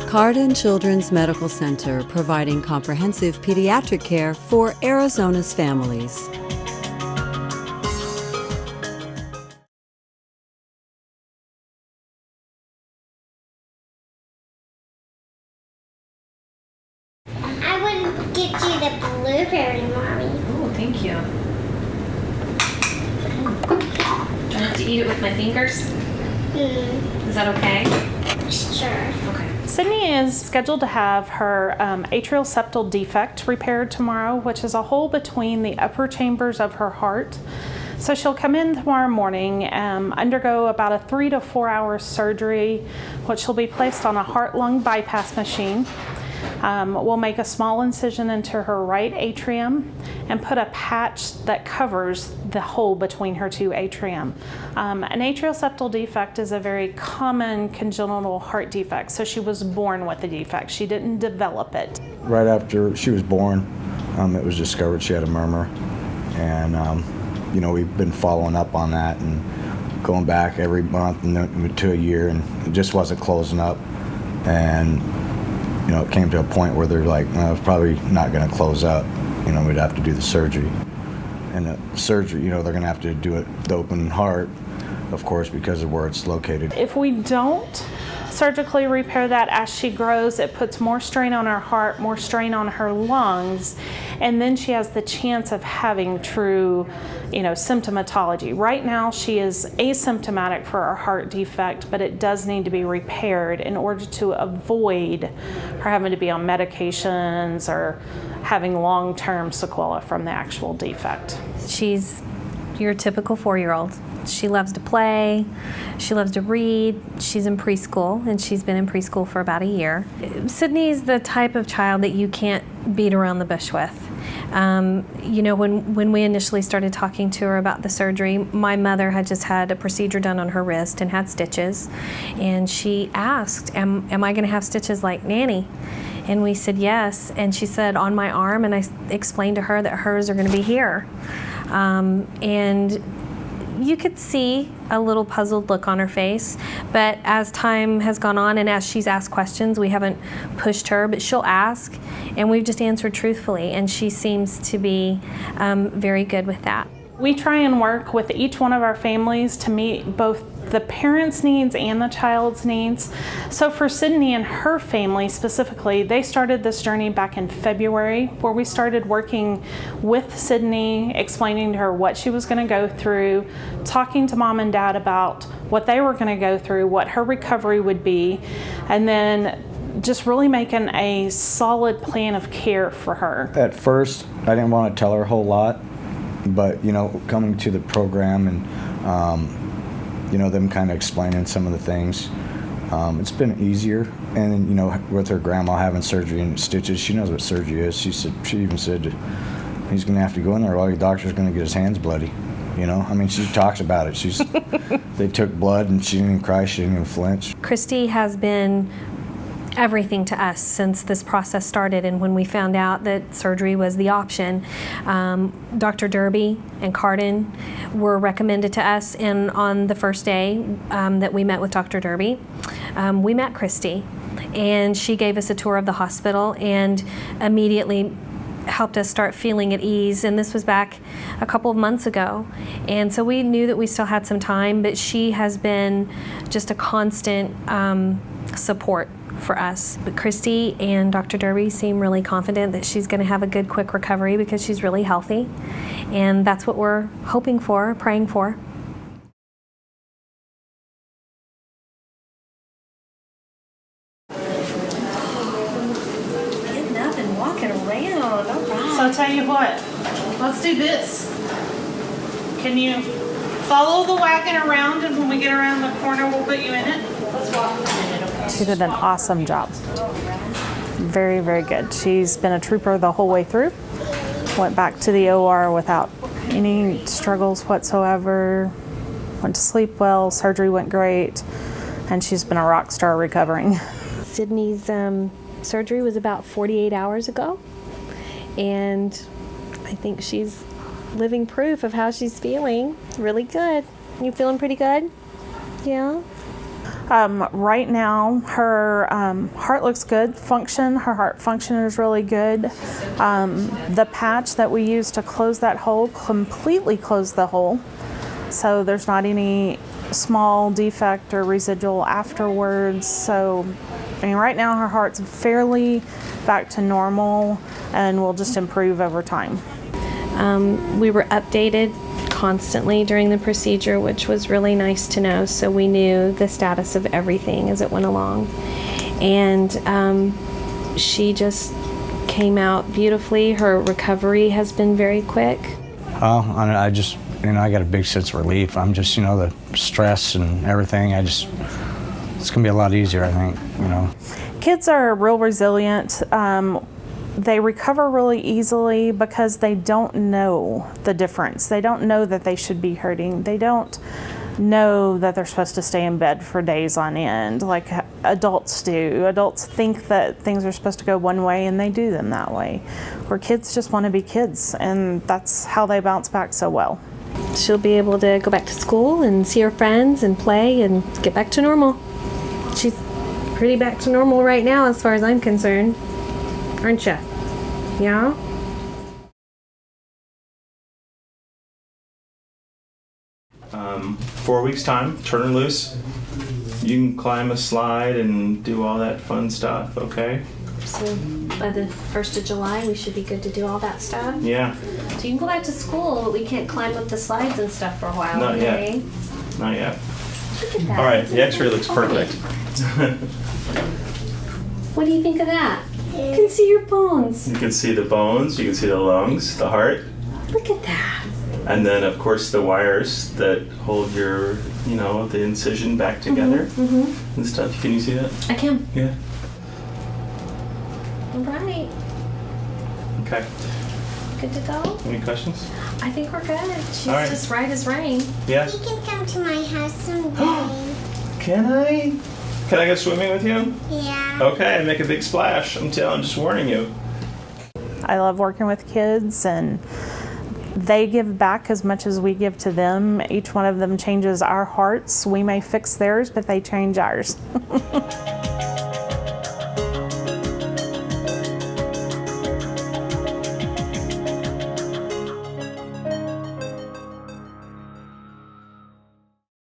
Cardon Children's Medical Center, providing comprehensive pediatric care for Arizona's families. I would get you the blueberry, Mommy. Oh, thank you. Do I have to eat it with my fingers? Is that okay? Sure. Okay. Sidney is scheduled to have her atrial septal defect repaired tomorrow, which is a hole between the upper chambers of her heart. So she'll come in tomorrow morning, undergo about a 3 to 4 hour surgery, which she'll be placed on a heart-lung bypass machine. We'll make a small incision into her right atrium and put a patch that covers the hole between her two atrium. An atrial septal defect is a very common congenital heart defect, so she was born with the defect. She didn't develop it. Right after she was born, it was discovered she had a murmur, and we've been following up on that and going back every month and to a year, and it just wasn't closing up. And it came to a point where they're like, no, it's probably not going to close up. We'd have to do the surgery. And the surgery, they're going to have to do it the open heart, of course, because of where it's located. If we don't surgically repair that as she grows, it puts more strain on her heart, more strain on her lungs, and then she has the chance of having true, symptomatology. Right now, she is asymptomatic for her heart defect, but it does need to be repaired in order to avoid her having to be on medications or having long-term sequelae from the actual defect. She's your typical 4-year-old. She loves to play, she loves to read, she's in preschool, and she's been in preschool for about a year. Sidney's the type of child that you can't beat around the bush with. When we initially started talking to her about the surgery, my mother had just had a procedure done on her wrist and had stitches, and she asked, am I going to have stitches like Nanny? And we said yes, and she said on my arm, and I explained to her that hers are going to be here. And you could see a little puzzled look on her face, but as time has gone on and as she's asked questions, we haven't pushed her, but she'll ask, and we've just answered truthfully, and she seems to be very good with that. We try and work with each one of our families to meet both the parents' needs and the child's needs. So for Sidney and her family specifically, they started this journey back in February, where we started working with Sidney, explaining to her what she was going to go through, talking to mom and dad about what they were going to go through, what her recovery would be, and then just really making a solid plan of care for her. At first, I didn't want to tell her a whole lot, but coming to the program and them kind of explaining some of the things, it's been easier. And with her grandma having surgery and stitches, she knows what surgery is. She even said he's going to have to go in there, or your doctor's going to get his hands bloody. She talks about it. They took blood and she didn't even cry, she didn't even flinch. Christy has been everything to us since this process started, and when we found out that surgery was the option, Dr. Derby and Cardon were recommended to us, and on the first day that we met with Dr. Derby, we met Christy, and she gave us a tour of the hospital and immediately helped us start feeling at ease, and this was back a couple of months ago, and so we knew that we still had some time, but she has been just a constant support for us. But Christy and Dr. Derby seem really confident that she's going to have a good, quick recovery because she's really healthy, and that's what we're hoping for, praying for. Getting up and walking around. All right. So I'll tell you what, let's do this. Can you follow the wagon around, and when we get around the corner, we'll put you in it? Let's walk for a minute, okay? She did an awesome job. Very, very good. She's been a trooper the whole way through. Went back to the OR without any struggles whatsoever. Went to sleep well, surgery went great, and she's been a rock star recovering. Sidney's surgery was about 48 hours ago, and I think she's living proof of how she's feeling. Really good. You feeling pretty good? Yeah? Right now, her heart looks good. Her heart function is really good. The patch that we use to close that hole completely closed the hole. So there's not any small defect or residual afterwards. So, I mean, right now her heart's fairly back to normal and will just improve over time. We were updated constantly during the procedure, which was really nice to know, so we knew the status of everything as it went along. And she just came out beautifully. Her recovery has been very quick. I just, I got a big sense of relief. I'm just, the stress and everything, it's gonna be a lot easier, I think, Kids are real resilient. They recover really easily because they don't know the difference. They don't know that they should be hurting. They don't know that they're supposed to stay in bed for days on end like adults do. Adults think that things are supposed to go one way and they do them that way. Where kids just want to be kids, and that's how they bounce back so well. She'll be able to go back to school and see her friends and play and get back to normal. She's pretty back to normal right now as far as I'm concerned. Aren't you? Yeah? 4 weeks time, turn her loose. You can climb a slide and do all that fun stuff, okay? So by the 1st of July, we should be good to do all that stuff. Yeah. So you can go back to school, but we can't climb up the slides and stuff for a while. Not okay? yet. Not yet. Look at that. All right, the x-ray looks perfect. What do you think of that? You can see your bones. You can see the bones, you can see the lungs, the heart, Look at that. and then of course the wires that hold your, the incision back together and stuff. Can you see that? I can. Yeah. All right. Okay. Good to go? Any questions? I think we're good. She's All right. just right as rain. Yes. You can come to my house someday. Can I? Can I go swimming with you? Yeah. Okay, and make a big splash. I'm just warning you. I love working with kids, and they give back as much as we give to them. Each one of them changes our hearts. We may fix theirs, but they change ours.